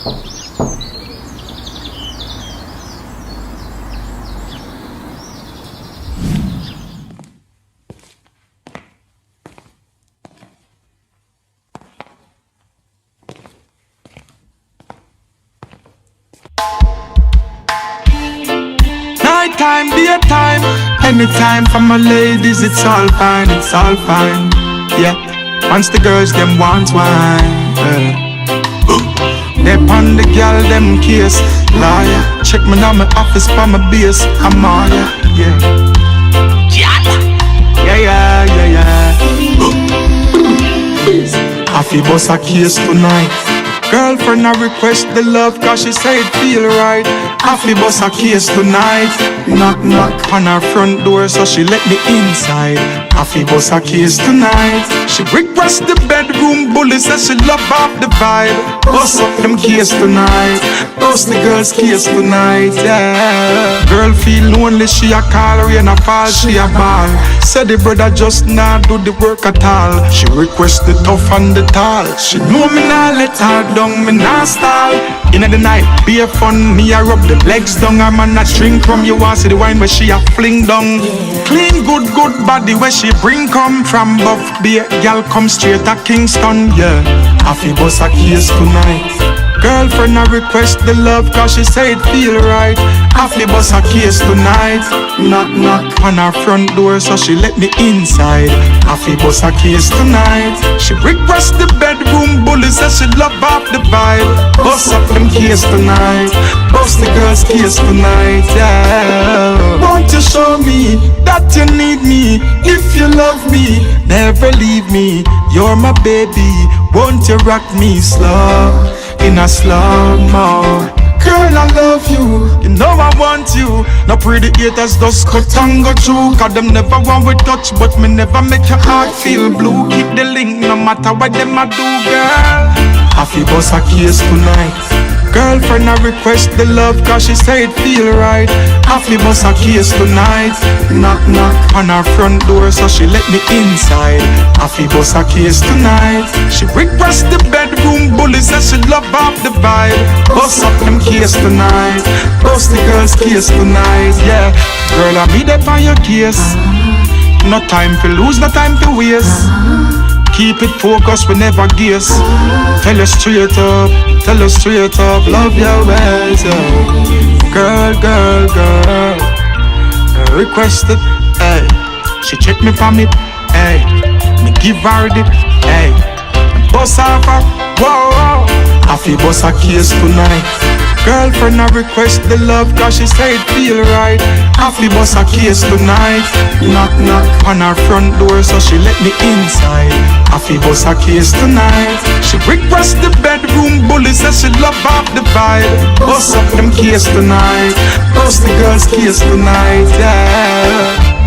Nighttime, daytime, anytime for my ladies, it's all fine, it's all fine. Yeah, once the girls them want wine, they pon the girl them case. Liar, check me now my office for my base. I'm on ya, yeah. Yeah, yeah, yeah, yeah. I feel boss a case tonight. Girlfriend, I request the love cause she say it feel right. I feel boss a case tonight. Knock, knock on her front door so she let me inside. I feel boss a case tonight. She request the bedroom bully says she love off the vibe. Boss up them case tonight. Boss the girl's case tonight, yeah. Girl feel lonely, she a call her and a fall, she a ball. Said the brother just not do the work at all. She request the tough and the tall. She know me not let her down, me not stall. Inna the night, be a fun, me a rub the legs down. A man a drink from you, want see the wine where she a fling down. Clean, good, good body where she bring come from. Buff, be a gal come straight to Kingston, yeah. I feel boss a case tonight. Girlfriend, I request the love cause she say it feel right. I feel boss a case tonight. Knock, knock on her front door so she let me inside. I feel boss a case tonight. She request the bedroom bully says she love off the vibe. Boss up them case tonight. Boss the girl's case tonight, yeah. Won't you show me that you need me? If you love me, never leave me. You're my baby, won't you rock me slow? In a slow-mo. Girl, I love you, you know I want you. No pretty haters just cut and go through. Cause them never want we touch, but me never make your heart feel blue. Keep the link no matter what them a do, girl. I feel boss a case tonight. Girlfriend, I request the love cause she say it feel right. I feel boss a case tonight. Knock, knock on her front door so she let me inside. I feel boss a case tonight. She request the bedroom bully says she love off the vibe. Boss up them case tonight. Boss the girl's case tonight, yeah. Girl, I be there for your case. No time to lose, no time to waste. Keep it focused, we never guess. Tell us straight up, tell us straight up. Love your ways, yeah. Girl, girl, girl. Request it, hey. She check me for me, hey. Me give her the, hey. Boss off her, whoa, whoa. I feel boss a case tonight. Girlfriend, I request the love cause she say it feel right. I feel boss a case tonight. Knock, knock on her front door so she let me inside. I feel boss a case tonight. She request the bedroom bully says she love off the vibe. Boss up them case tonight. Boss the girl's case tonight, yeah.